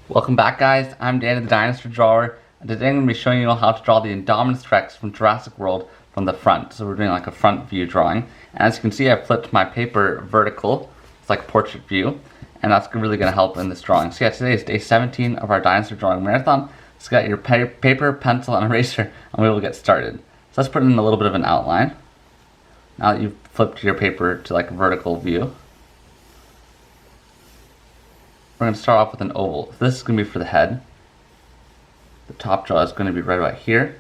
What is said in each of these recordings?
Welcome back, guys. I'm Danny the Dinosaur Drawer, and today I'm going to be showing you how to draw the Indominus Rex from Jurassic World from the front. So we're doing like a front view drawing. And as you can see, I've flipped my paper vertical. It's like a portrait view, and that's really going to help in this drawing. So yeah, today is day 17 of our Dinosaur Drawing Marathon. So you got your paper, pencil, and eraser, and we will get started. So let's put in a little bit of an outline. Now that you've flipped your paper to like a vertical view, we're going to start off with an oval. So this is going to be for the head. The top jaw is going to be right about here.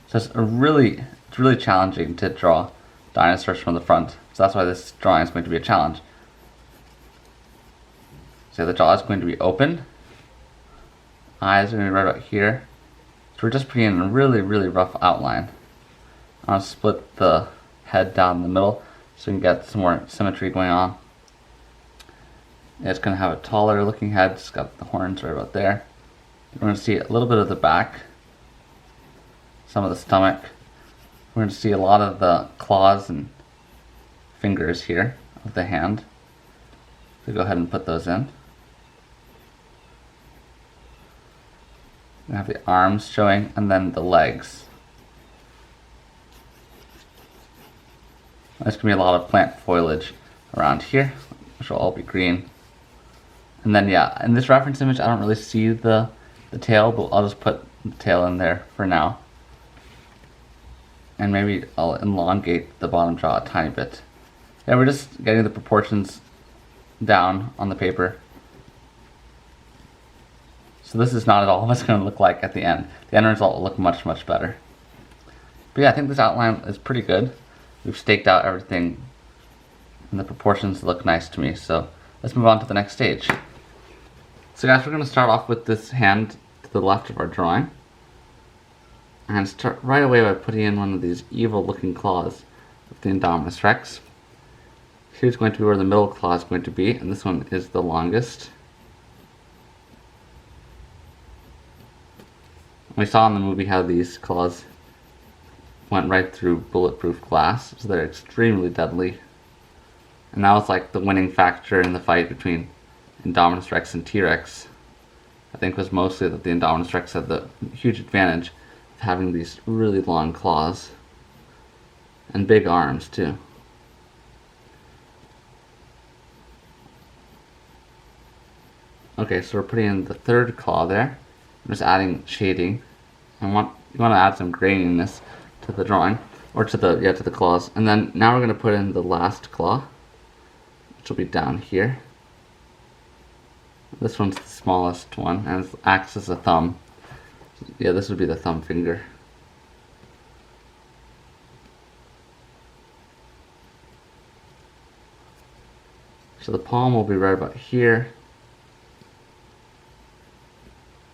So it's really challenging to draw dinosaurs from the front. So that's why this drawing is going to be a challenge. So the jaw is going to be open. Eyes are going to be right about here. So we're just putting in a really rough outline. I'm going to split the head down in the middle so we can get some more symmetry going on. It's going to have a taller looking head. It's got the horns right about there. We're going to see a little bit of the back, some of the stomach. We're going to see a lot of the claws and fingers here of the hand. So go ahead and put those in. We have the arms showing and then the legs. There's going to be a lot of plant foliage around here, which will all be green. And then yeah, in this reference image I don't really see the tail, but I'll just put the tail in there for now. And maybe I'll elongate the bottom jaw a tiny bit. Yeah, we're just getting the proportions down on the paper. So this is not at all what it's going to look like at the end. The end result will look much better. But yeah, I think this outline is pretty good. We've staked out everything and the proportions look nice to me. So let's move on to the next stage. So guys, we're going to start off with this hand to the left of our drawing. And start right away by putting in one of these evil looking claws of the Indominus Rex. Here's going to be where the middle claw is going to be, and this one is the longest. We saw in the movie how these claws went right through bulletproof glass, so they're extremely deadly. And that was like the winning factor in the fight between Indominus Rex and T-Rex. I think was mostly that the Indominus Rex had the huge advantage of having these really long claws and big arms too. Okay, so we're putting in the third claw there. I'm just adding shading. You want to add some graininess to the drawing, or to the claws. And then now we're going to put in the last claw, which will be down here. This one's the smallest one, and it acts as a thumb. Yeah, this would be the thumb finger. So the palm will be right about here.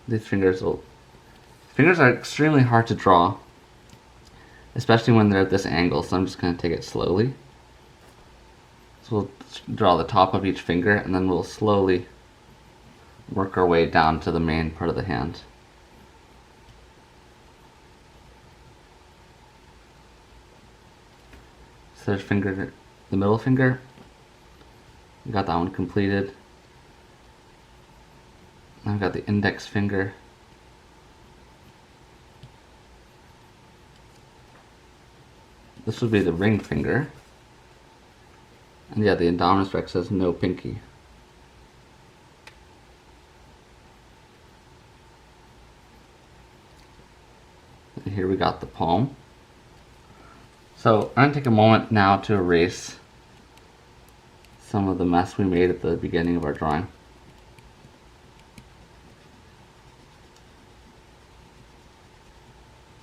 These fingers are extremely hard to draw, especially when they're at this angle, so I'm just going to take it slowly. So we'll draw the top of each finger, and then we'll slowly work our way down to the main part of the hand. So there's the middle finger. We got that one completed. Now I've got the index finger. This would be the ring finger. And yeah, the Indominus Rex has no pinky. And here we got the palm. So I'm going to take a moment now to erase some of the mess we made at the beginning of our drawing.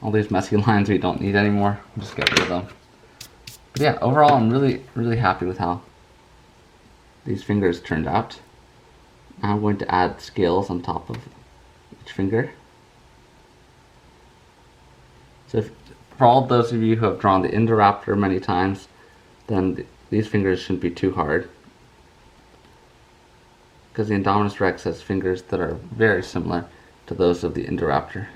All these messy lines we don't need anymore, we'll just get rid of them. But yeah, overall I'm really happy with how these fingers turned out. Now I'm going to add scales on top of each finger. So for all those of you who have drawn the Indoraptor many times, then these fingers shouldn't be too hard, because the Indominus Rex has fingers that are very similar to those of the Indoraptor.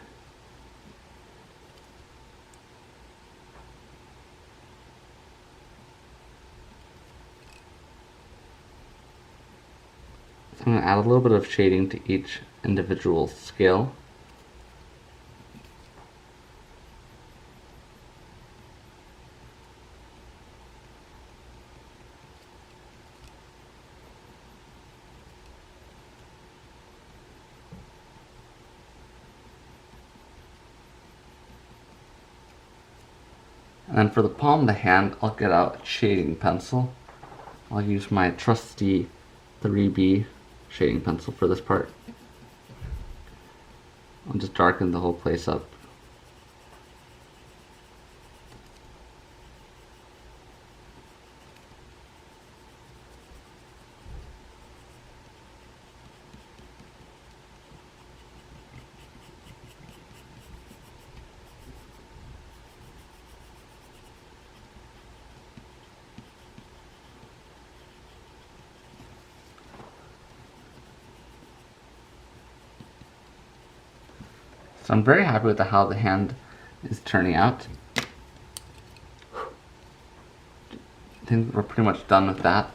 So I'm going to add a little bit of shading to each individual scale. And then for the palm of the hand, I'll get out a shading pencil. I'll use my trusty 3B shading pencil for this part. I'll just darken the whole place up. So I'm very happy with how the hand is turning out. I think we're pretty much done with that.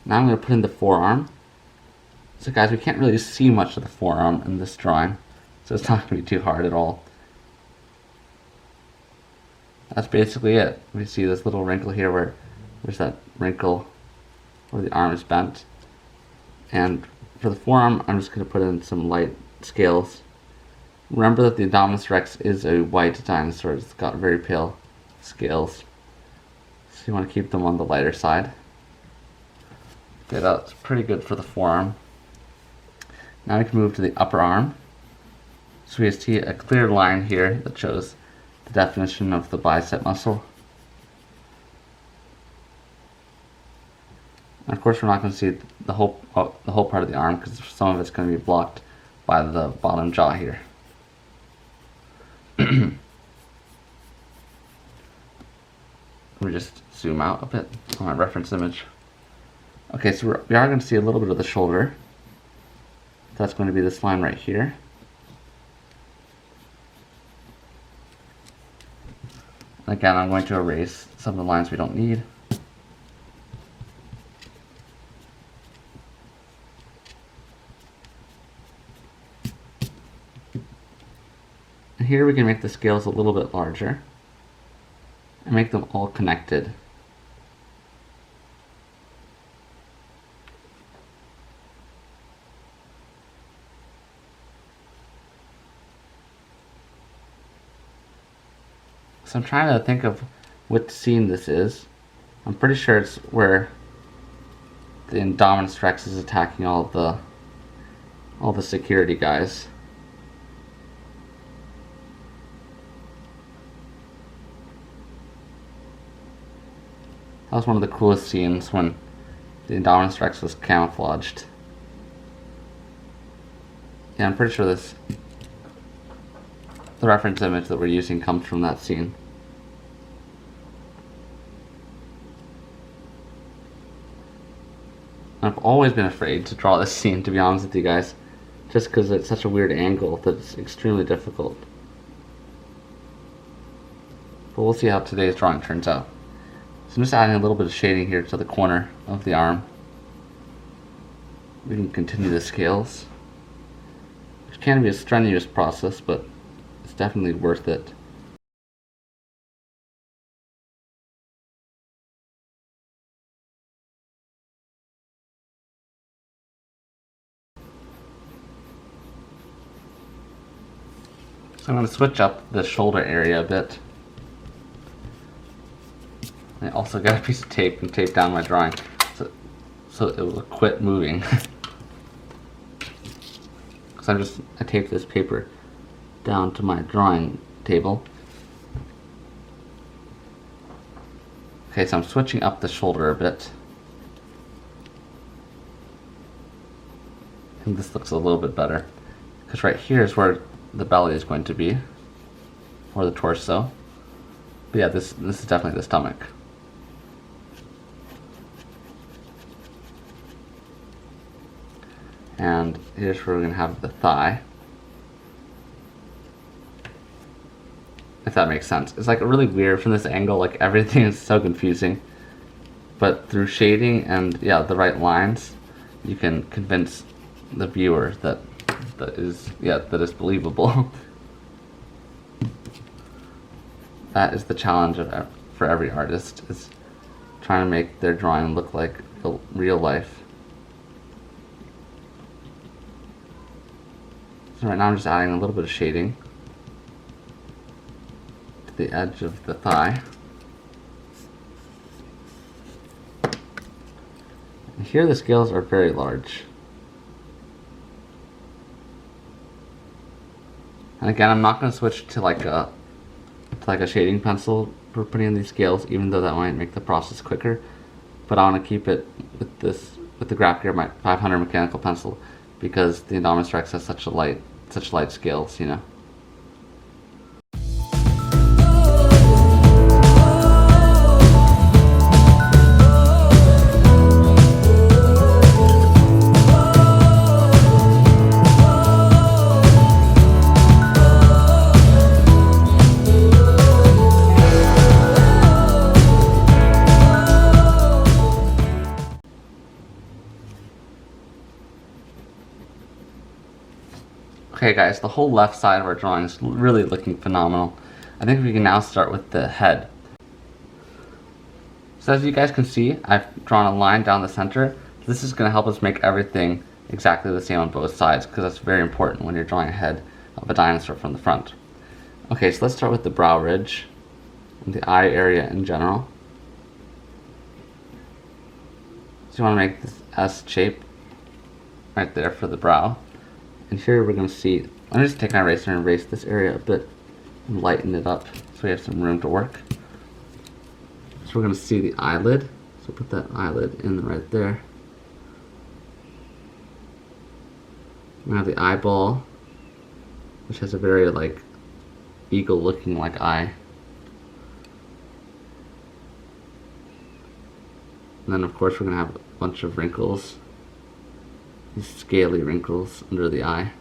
Now I'm going to put in the forearm. So guys, we can't really see much of the forearm in this drawing, so it's not going to be too hard at all. That's basically it. We see this little wrinkle here where there's that wrinkle where the arm is bent. And for the forearm, I'm just going to put in some light scales. Remember that the Indominus Rex is a white dinosaur. It's got very pale scales, so you want to keep them on the lighter side. Okay, that's pretty good for the forearm. Now we can move to the upper arm. So we see a clear line here that shows the definition of the bicep muscle. And of course, we're not going to see the whole part of the arm because some of it's going to be blocked by the bottom jaw here. Let me just zoom out a bit on my reference image. Okay, so we are going to see a little bit of the shoulder. That's going to be this line right here. Again, I'm going to erase some of the lines we don't need. And here we can make the scales a little bit larger and make them all connected. So I'm trying to think of what scene this is. I'm pretty sure it's where the Indominus Rex is attacking all the security guys. That was one of the coolest scenes when the Indominus Rex was camouflaged. Yeah, I'm pretty sure the reference image that we're using comes from that scene. I've always been afraid to draw this scene, to be honest with you guys, just because it's such a weird angle that it's extremely difficult. But we'll see how today's drawing turns out. So I'm just adding a little bit of shading here to the corner of the arm. We can continue the scales, which can be a strenuous process, but it's definitely worth it. So I'm going to switch up the shoulder area a bit. I also got a piece of tape and tape down my drawing so it will quit moving. Because I taped this paper down to my drawing table. Okay, so I'm switching up the shoulder a bit. I think this looks a little bit better. Because right here is where the belly is going to be, or the torso. But yeah, this is definitely the stomach. And here's where we're going to have the thigh. If that makes sense. It's like really weird from this angle, like everything is so confusing. But through shading and yeah, the right lines, you can convince the viewer that that is believable. That is the challenge for every artist, is trying to make their drawing look like real life. So right now I'm just adding a little bit of shading to the edge of the thigh. And here the scales are very large. And again, I'm not going to switch to like a shading pencil for putting in these scales, even though that might make the process quicker. But I want to keep it with the graph here, my 500 mechanical pencil, because the Indominus Rex has such light scales, you know. Okay guys, the whole left side of our drawing is really looking phenomenal. I think we can now start with the head. So as you guys can see, I've drawn a line down the center. This is going to help us make everything exactly the same on both sides, because that's very important when you're drawing a head of a dinosaur from the front. Okay, so let's start with the brow ridge and the eye area in general. So you want to make this S shape right there for the brow. And here we're going to see, I'm just taking my eraser and erase this area a bit and lighten it up so we have some room to work. So we're going to see the eyelid, so put that eyelid in right there. We have the eyeball, which has a very like eagle looking like eye. And then of course we're going to have a bunch of wrinkles. These scaly wrinkles under the eye.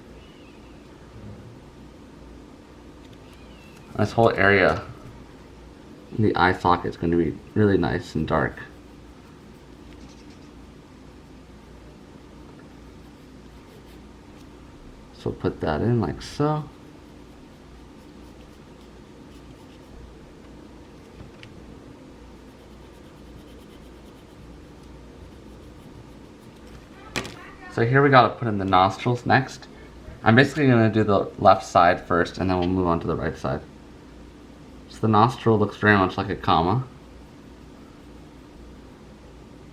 This whole area in the eye socket is going to be really nice and dark. So put that in like so. So here we gotta put in the nostrils next. I'm basically gonna do the left side first and then we'll move on to the right side. So the nostril looks very much like a comma,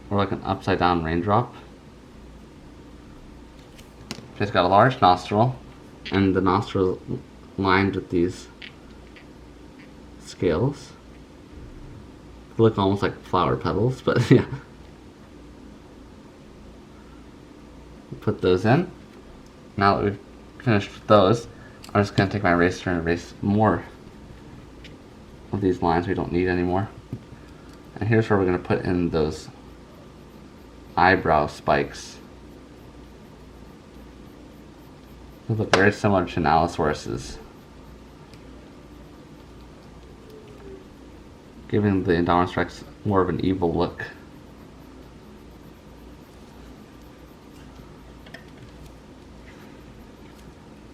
or like an upside down raindrop. It's got a large nostril, and the nostril lined with these scales. They look almost like flower petals, but yeah. Put those in. Now that we've finished with those, I'm just going to take my eraser and erase more of these lines we don't need anymore. And here's where we're going to put in those eyebrow spikes. They look very similar to Allosaurus's, giving the Indominus Rex more of an evil look.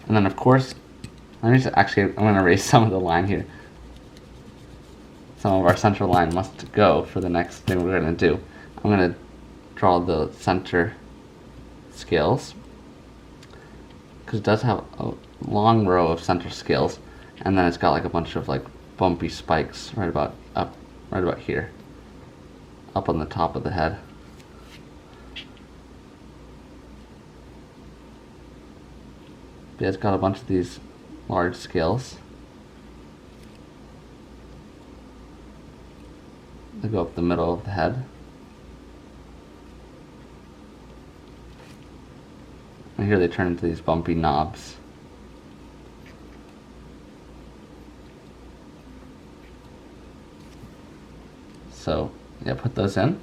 And then of course, I'm going to erase some of the line here. Some of our central line must go for the next thing we're going to do. I'm going to draw the center scales, because it does have a long row of center scales, and then it's got like a bunch of like bumpy spikes right about here, up on the top of the head. Yeah, it's got a bunch of these large scales. They go up the middle of the head. And here they turn into these bumpy knobs. So, yeah, put those in.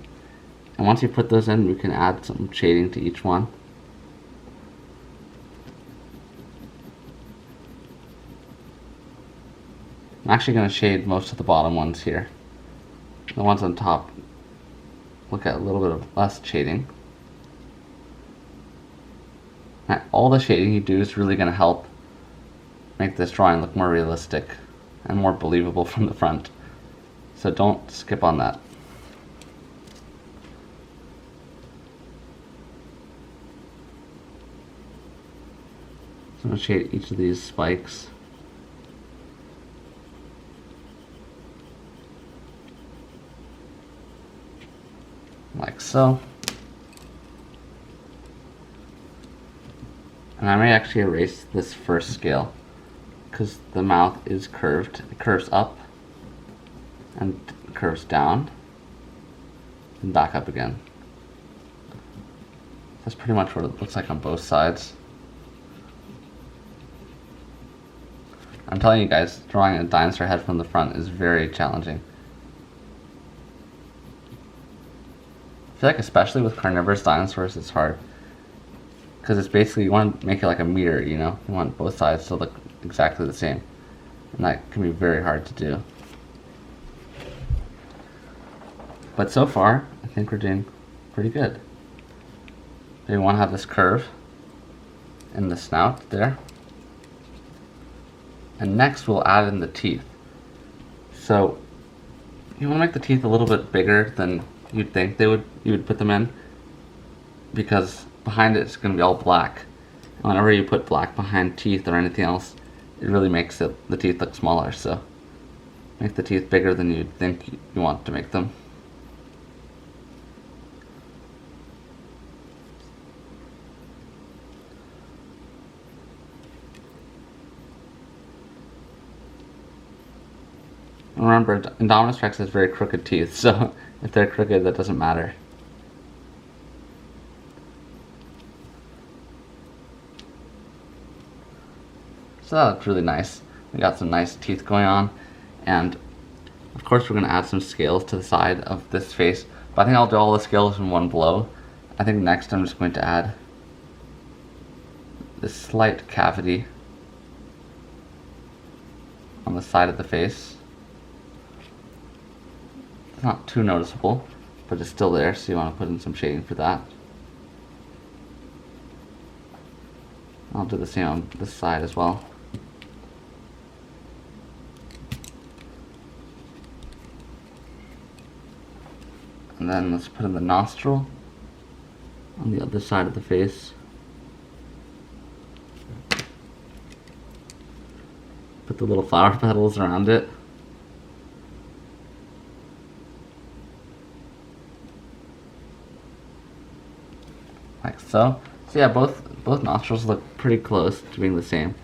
And once you put those in, you can add some shading to each one. I'm actually going to shade most of the bottom ones here. The ones on top look at a little bit of less shading. I all the shading you do is really going to help make this drawing look more realistic and more believable from the front. So don't skip on that. So I'm going to shade each of these spikes. Like so. And I may actually erase this first scale because the mouth is curved. It curves up and curves down and back up again. That's pretty much what it looks like on both sides. I'm telling you guys, drawing a dinosaur head from the front is very challenging. I feel like especially with carnivorous dinosaurs it's hard. Because it's basically, you want to make it like a mirror, you know? You want both sides to look exactly the same. And that can be very hard to do. But so far, I think we're doing pretty good. We want to have this curve in the snout there. And next we'll add in the teeth. So you want to make the teeth a little bit bigger than you'd think you would put them in, because behind it's going to be all black. And whenever you put black behind teeth or anything else, it really makes the teeth look smaller. So make the teeth bigger than you'd think you want to make them. Remember, Indominus Rex has very crooked teeth, so if they're crooked, that doesn't matter. So that looks really nice. We got some nice teeth going on, and of course we're going to add some scales to the side of this face, but I think I'll do all the scales in one blow. I think next I'm just going to add this slight cavity on the side of the face. Not too noticeable, but it's still there, so you want to put in some shading for that. I'll do the same on this side as well. And then let's put in the nostril on the other side of the face. Put the little flower petals around it. Like so. So yeah, both nostrils look pretty close to being the same.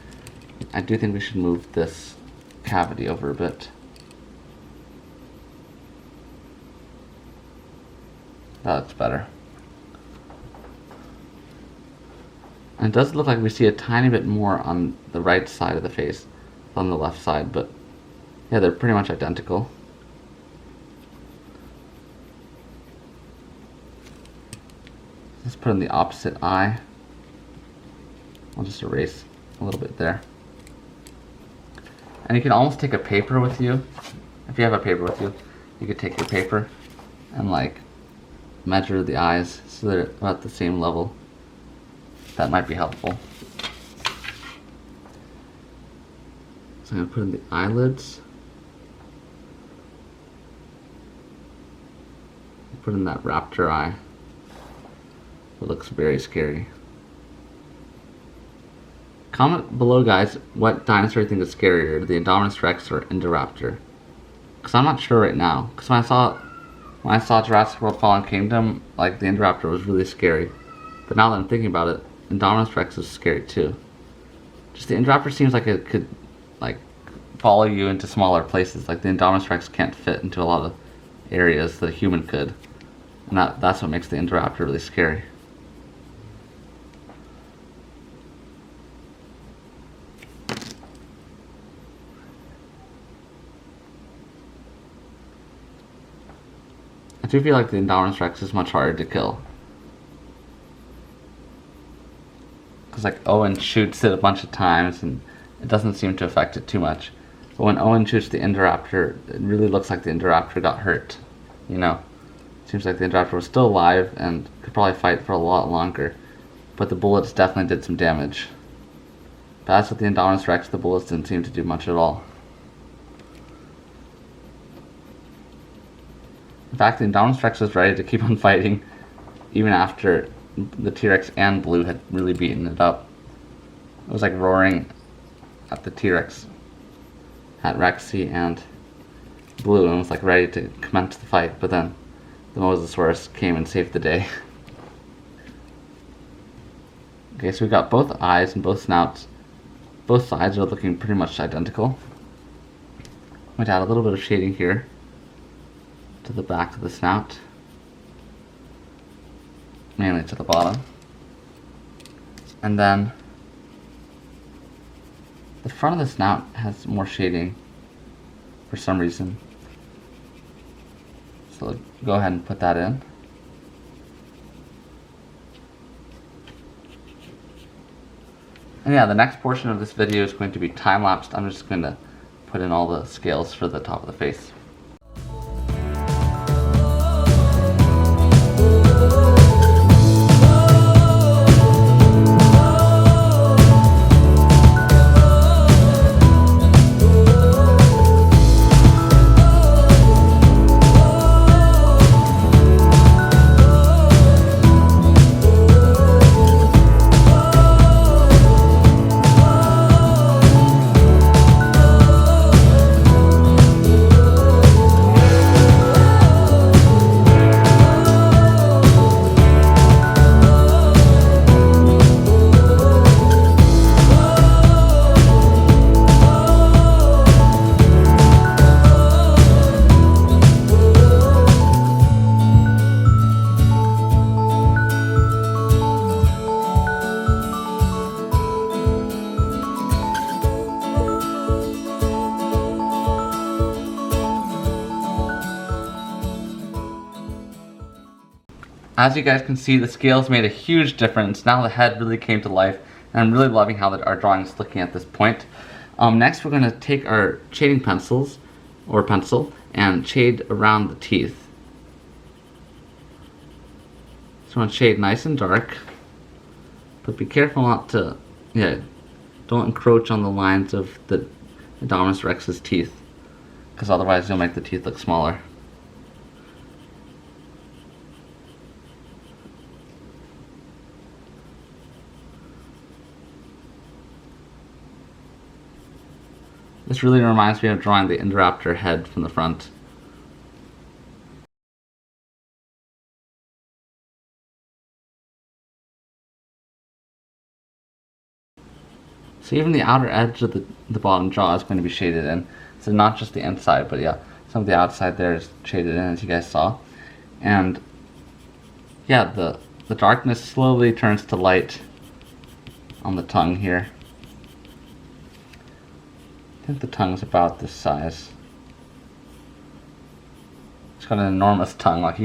I do think we should move this cavity over a bit. That looks better. And it does look like we see a tiny bit more on the right side of the face than the left side, but yeah, they're pretty much identical. Let's put in the opposite eye. I'll just erase a little bit there. And you can almost take a paper with you. If you have a paper with you, you could take your paper and like measure the eyes so they're about the same level. That might be helpful. So I'm going to put in the eyelids. Put in that raptor eye. It looks very scary. Comment below, guys, what dinosaur you think is scarier, the Indominus Rex or Indoraptor. Because I'm not sure right now. Because when I saw Jurassic World Fallen Kingdom, like the Indoraptor was really scary. But now that I'm thinking about it, Indominus Rex is scary too. Just the Indoraptor seems like it could like follow you into smaller places. Like the Indominus Rex can't fit into a lot of areas that a human could. And that's what makes the Indoraptor really scary. I do feel like the Indominus Rex is much harder to kill. Because like Owen shoots it a bunch of times and it doesn't seem to affect it too much. But when Owen shoots the Indoraptor, it really looks like the Indoraptor got hurt. You know? Seems like the Indoraptor was still alive and could probably fight for a lot longer. but the bullets definitely did some damage. But as with the Indominus Rex, the bullets didn't seem to do much at all. In fact, the Indominus Rex was ready to keep on fighting even after the T-Rex and Blue had really beaten it up. It was like roaring at the T-Rex, at Rexy and Blue, and was like ready to commence the fight, but then the Mosasaurus came and saved the day. Okay, so we got both eyes and both snouts. Both sides are looking pretty much identical. I'm going to add a little bit of shading here to the back of the snout, mainly to the bottom. And then the front of the snout has more shading for some reason. So go ahead and put that in. And yeah, the next portion of this video is going to be time-lapsed. I'm just going to put in all the scales for the top of the face. As you guys can see, the scales made a huge difference. Now the head really came to life, and I'm really loving how our drawing is looking at this point. Next we're going to take our shading pencils, or pencil, and shade around the teeth. So I want to shade nice and dark, but be careful not to, don't encroach on the lines of the Indominus Rex's teeth, because otherwise you'll make the teeth look smaller. This really reminds me of drawing the Indoraptor head from the front. So even the outer edge of the bottom jaw is going to be shaded in. So not just the inside, but yeah, some of the outside there is shaded in, as you guys saw. And yeah, the darkness slowly turns to light on the tongue here. I think the tongue's about this size. It's got an enormous tongue, like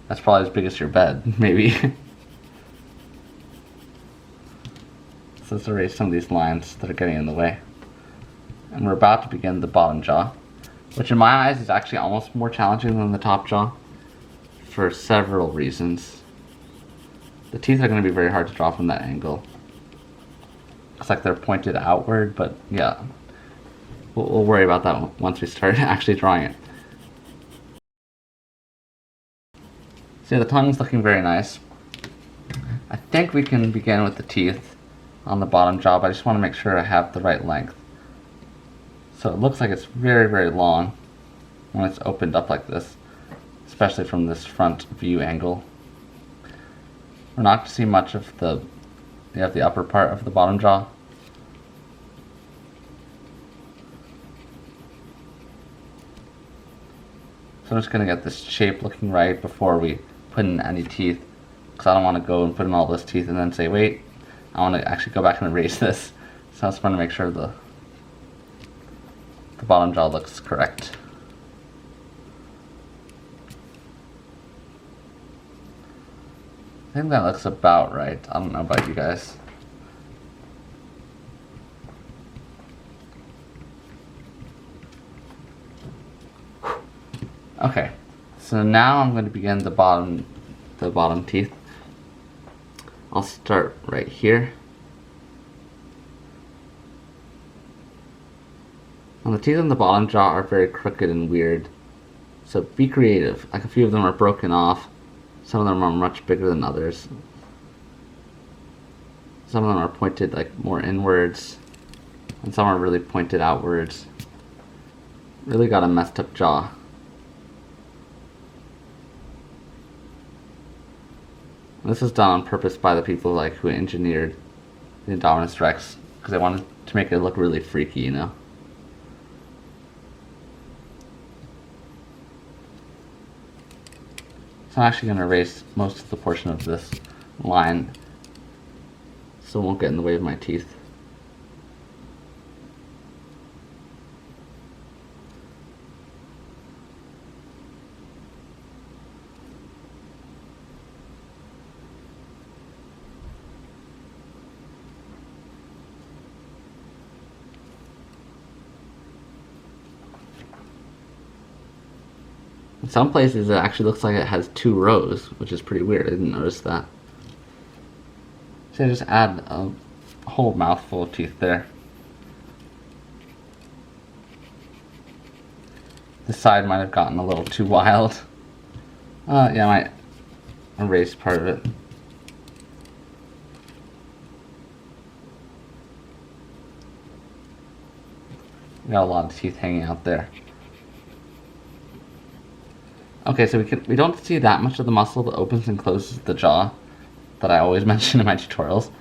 that's probably as big as your bed, maybe. So let's erase some of these lines that are getting in the way. And we're about to begin the bottom jaw, which in my eyes is actually almost more challenging than the top jaw for several reasons. The teeth are going to be very hard to draw from that angle. Looks like they're pointed outward, but yeah. We'll worry about that once we start actually drawing it. So yeah, the tongue's looking very nice. I think we can begin with the teeth on the bottom jaw, but I just want to make sure I have the right length. So it looks like it's very, very long when it's opened up like this, especially from this front view angle. We're not going to see much of the upper part of the bottom jaw. So I'm just going to get this shape looking right before we put in any teeth, because I don't want to go and put in all those teeth and then say, wait, I want to actually go back and erase this. So I just want to make sure the bottom jaw looks correct. I think that looks about right. I don't know about you guys. Okay, so now I'm going to begin the bottom teeth. I'll start right here. And the teeth on the bottom jaw are very crooked and weird. So be creative. Like a few of them are broken off. Some of them are much bigger than others. Some of them are pointed like more inwards. And some are really pointed outwards. Really got a messed up jaw. This was done on purpose by the people like who engineered the Indominus Rex because they wanted to make it look really freaky, you know. So I'm actually going to erase most of the portion of this line so it won't get in the way of my teeth. In some places it actually looks like it has 2 rows, which is pretty weird. I didn't notice that. So I just add a whole mouthful of teeth there. This side might have gotten a little too wild. Yeah, I might erase part of it. We got a lot of teeth hanging out there. Okay, so we don't see that much of the muscle that opens and closes the jaw that I always mention in my tutorials.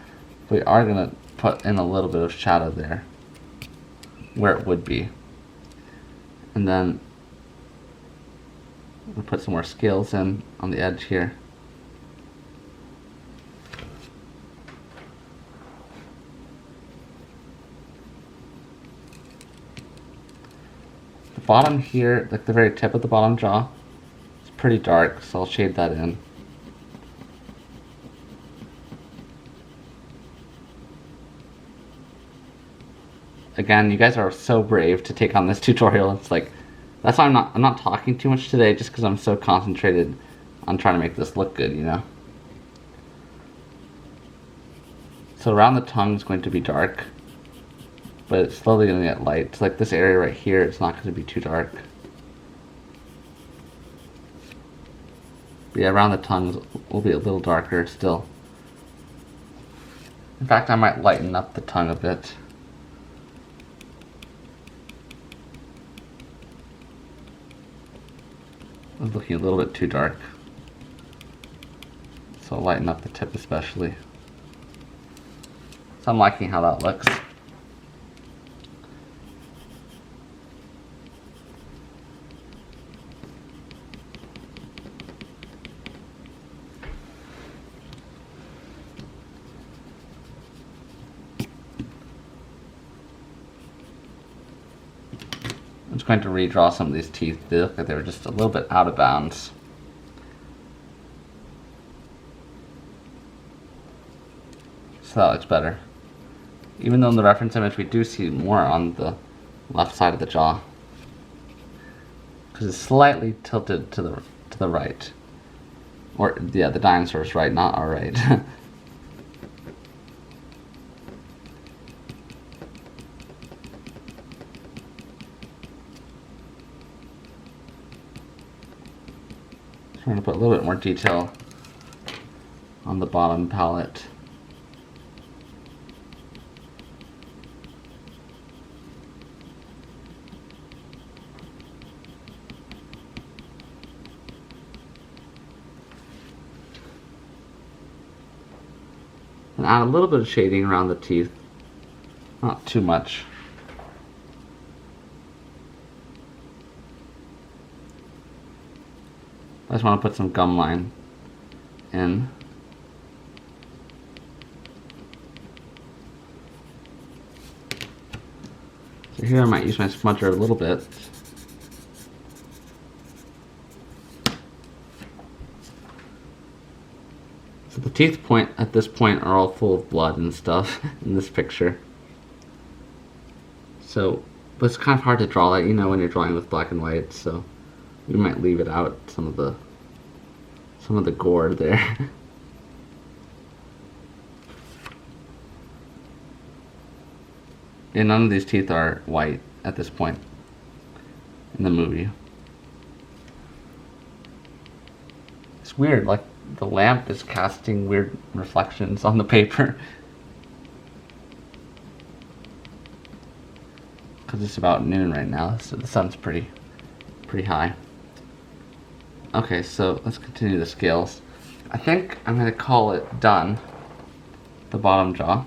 But we are going to put in a little bit of shadow there where it would be. And then we'll put some more scales in on the edge here. The bottom here, like the very tip of the bottom jaw, pretty dark, so I'll shade that in. Again, you guys are so brave to take on this tutorial. It's like, that's why I'm not talking too much today, just because I'm so concentrated on trying to make this look good, you know. So around the tongue is going to be dark, but it's slowly going to get light. So like this area right here, it's not going to be too dark. But yeah, around the tongue will be a little darker still. In fact, I might lighten up the tongue a bit. It's looking a little bit too dark. So I'll lighten up the tip especially. So I'm liking how that looks. I'm just going to redraw some of these teeth. They look like they were just a little bit out of bounds. So that looks better. Even though in the reference image we do see more on the left side of the jaw. Because it's slightly tilted to the right. Or, yeah, the dinosaur's right, not our right. I'm going to put a little bit more detail on the bottom palette. And add a little bit of shading around the teeth, not too much. I just want to put some gum line in. So here I might use my smudger a little bit. So the teeth point at this point are all full of blood and stuff in this picture. So, but it's kind of hard to draw that, you know, when you're drawing with black and white, so we might leave it out, some of the gore there. And none of these teeth are white at this point in the movie. It's weird, like the lamp is casting weird reflections on the paper. Because it's about noon right now, so the sun's pretty high. Okay, so let's continue the scales. I think I'm going to call it done, the bottom jaw.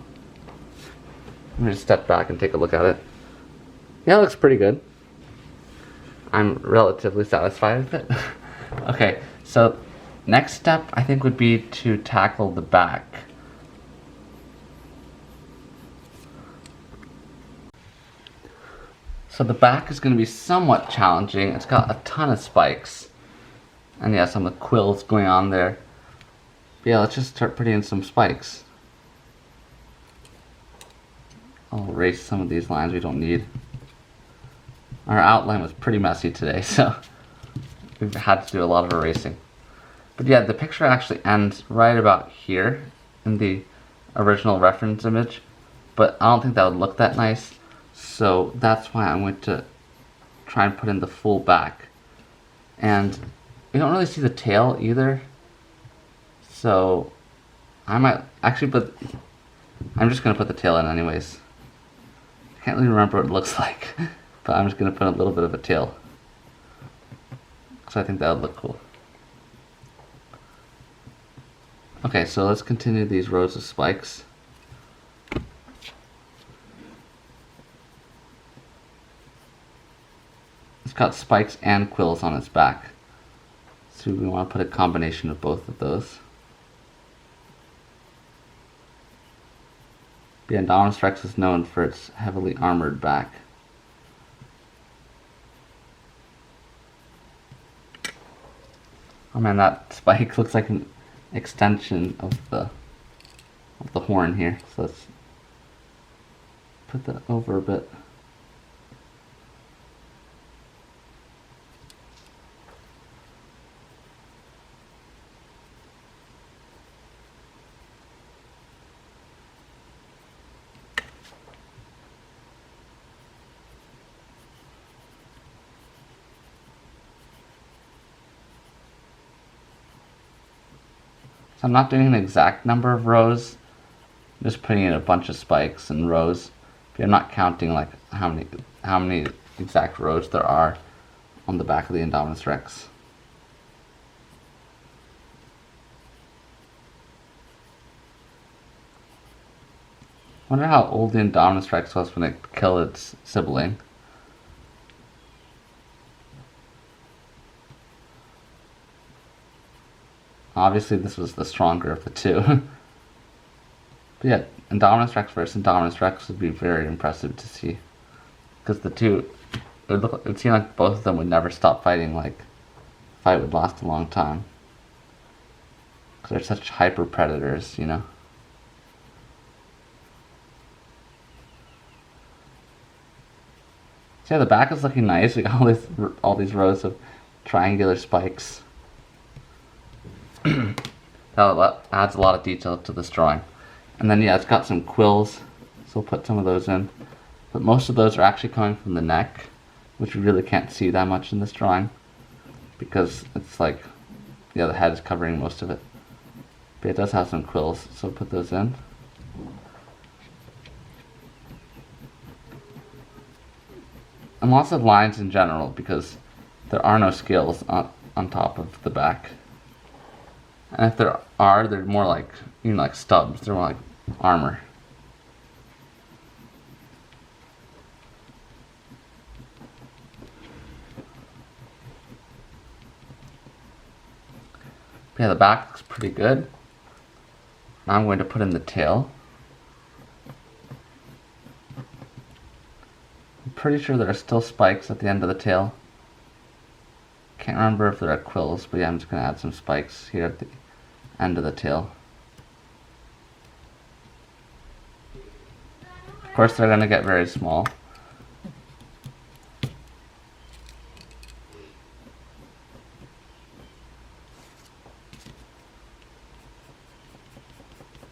I'm going to step back and take a look at it. Yeah, it looks pretty good. I'm relatively satisfied with it. Okay, so next step I think would be to tackle the back. So the back is going to be somewhat challenging. It's got a ton of spikes. And yeah, some of the quills going on there. But yeah, let's just start putting in some spikes. I'll erase some of these lines we don't need. Our outline was pretty messy today, so we've had to do a lot of erasing. But yeah, the picture actually ends right about here in the original reference image, but I don't think that would look that nice, so that's why I'm going to try and put in the full back. And we don't really see the tail either, so I might actually I'm just going to put the tail in anyways. I can't really remember what it looks like, but I'm just going to put a little bit of a tail, because I think that would look cool. Okay, so let's continue these rows of spikes. It's got spikes and quills on its back, so we want to put a combination of both of those. The Indominus Rex is known for its heavily armored back. Oh man, that spike looks like an extension of the horn here. So let's put that over a bit. I'm not doing an exact number of rows, I'm just putting in a bunch of spikes and rows. But I'm not counting like how many exact rows there are on the back of the Indominus Rex. I wonder how old the Indominus Rex was when it killed its sibling. Obviously this was the stronger of the two. But yeah, Indominus Rex versus Indominus Rex would be very impressive to see. Because the two, it would seem like both of them would never stop fighting, like the fight would last a long time. Because they're such hyper predators, you know. So yeah, the back is looking nice. We got all these rows of triangular spikes. That adds a lot of detail to this drawing. And then yeah, it's got some quills, so we'll put some of those in. But most of those are actually coming from the neck, which we really can't see that much in this drawing, because it's like, yeah, the head is covering most of it. But it does have some quills, so we'll put those in. And lots of lines in general, because there are no scales on top of the back. And if there are, they're more like, you know, like stubs. They're more like armor. But yeah, the back looks pretty good. Now I'm going to put in the tail. I'm pretty sure there are still spikes at the end of the tail. Can't remember if there are quills, but yeah, I'm just going to add some spikes here at the end of the tail. Of course, they're going to get very small.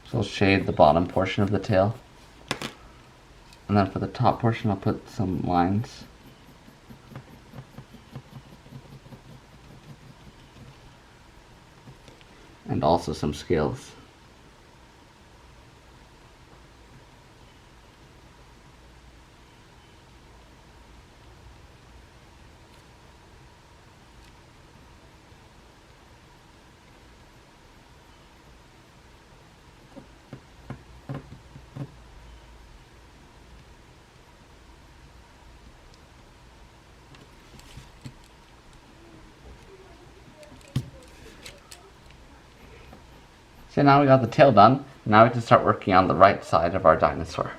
So we'll shade the bottom portion of the tail. And then for the top portion, I'll put some lines. And also some scales. So now we got the tail done. Now we can start working on the right side of our dinosaur.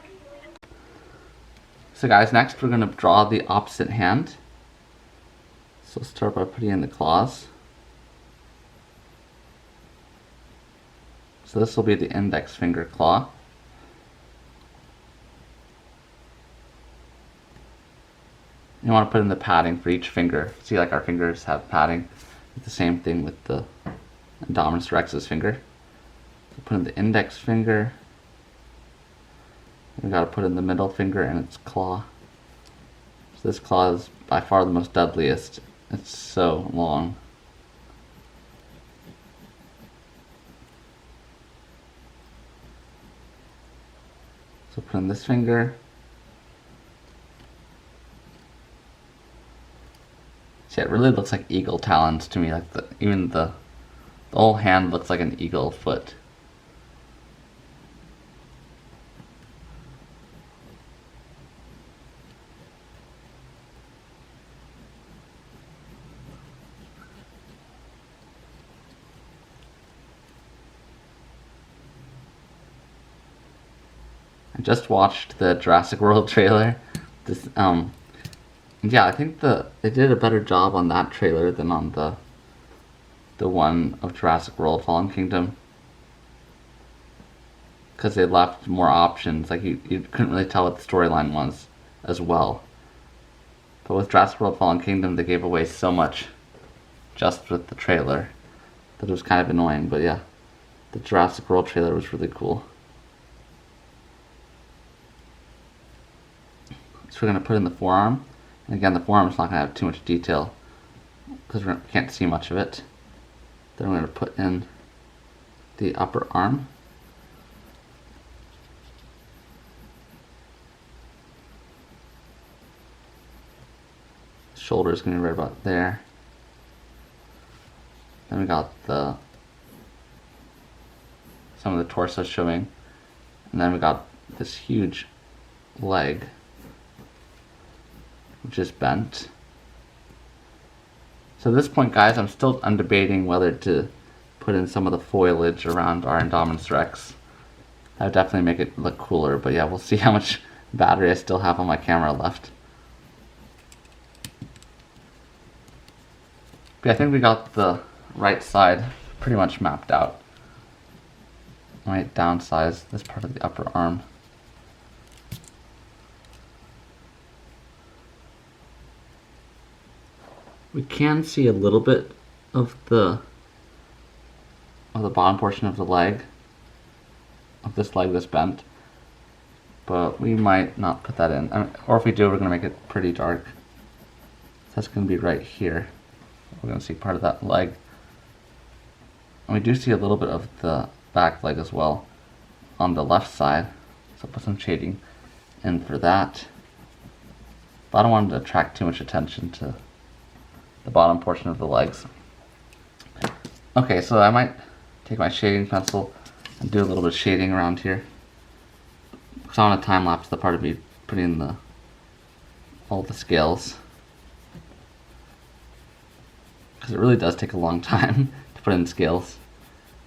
So guys, next we're going to draw the opposite hand. So we'll start by putting in the claws. So this will be the index finger claw. You want to put in the padding for each finger. See, like our fingers have padding. The same thing with the Indominus Rex's finger. So put in the index finger. We gotta put in the middle finger and its claw. So this claw is by far the most deadliest. It's so long. So put in this finger. See, it really looks like eagle talons to me. Like even the whole hand looks like an eagle foot. I just watched the Jurassic World trailer. Yeah, I think they did a better job on that trailer than on the one of Jurassic World Fallen Kingdom, because they left more options. Like you couldn't really tell what the storyline was as well. But with Jurassic World Fallen Kingdom, they gave away so much just with the trailer that it was kind of annoying. But yeah, the Jurassic World trailer was really cool. So we're going to put in the forearm. And again, the forearm is not going to have too much detail because we can't see much of it. Then we're going to put in the upper arm. Shoulder is going to be right about there. Then we got some of the torso showing. And then we got this huge leg, which is bent. So at this point, guys, I'm still debating whether to put in some of the foliage around our Indominus Rex. That would definitely make it look cooler, but yeah, we'll see how much battery I still have on my camera left. But I think we got the right side pretty much mapped out. I might downsize this part of the upper arm. We can see a little bit of the bottom portion of the leg, of this leg that's bent, but we might not put that in. Or if we do, we're going to make it pretty dark. That's going to be right here. We're going to see part of that leg. And we do see a little bit of the back leg as well on the left side. So put some shading in for that. But I don't want to attract too much attention to the bottom portion of the legs. Okay, so I might take my shading pencil and do a little bit of shading around here, because I want to time lapse the part of me putting in all the scales, because it really does take a long time to put in scales,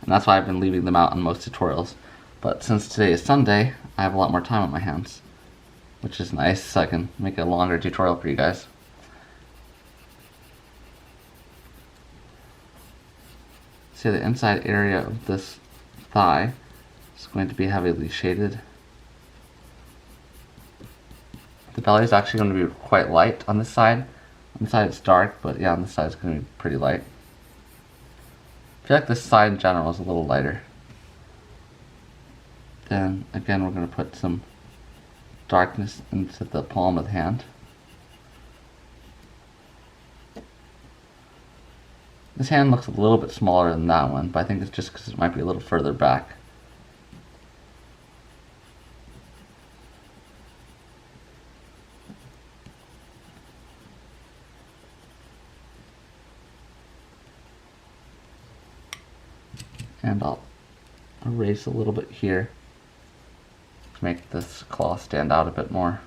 and that's why I've been leaving them out on most tutorials. But since today is Sunday, I have a lot more time on my hands, which is nice, so I can make a longer tutorial for you guys. See, the inside area of this thigh is going to be heavily shaded. The belly is actually going to be quite light on this side. On this side it's dark, but yeah, on this side it's going to be pretty light. I feel like this side in general is a little lighter. Then again, we're going to put some darkness into the palm of the hand. This hand looks a little bit smaller than that one, but I think it's just because it might be a little further back. And I'll erase a little bit here to make this claw stand out a bit more.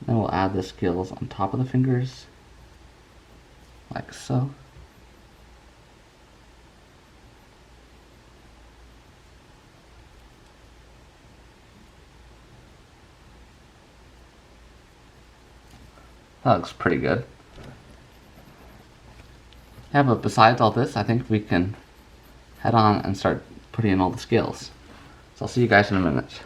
Then we'll add the scales on top of the fingers, like so. That looks pretty good. Yeah, but besides all this, I think we can head on and start putting in all the scales. So I'll see you guys in a minute.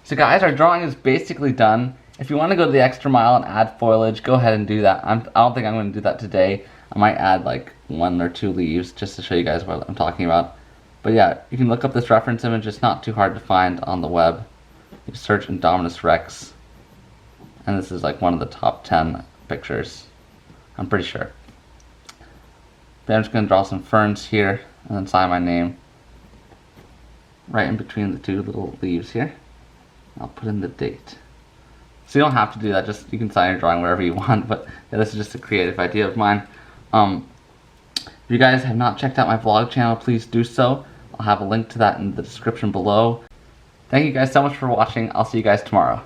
So guys, our drawing is basically done. If you want to go the extra mile and add foliage, go ahead and do that. I don't think I'm going to do that today. I might add like 1 or 2 leaves just to show you guys what I'm talking about. But yeah, you can look up this reference image. It's not too hard to find on the web. You search Indominus Rex, and this is like one of the top 10 pictures, I'm pretty sure. But I'm just going to draw some ferns here and then sign my name right in between the 2 little leaves here. I'll put in the date. So you don't have to do that, just you can sign your drawing wherever you want, but yeah, this is just a creative idea of mine. If you guys have not checked out my vlog channel, please do so. I'll have a link to that in the description below. Thank you guys so much for watching. I'll see you guys tomorrow.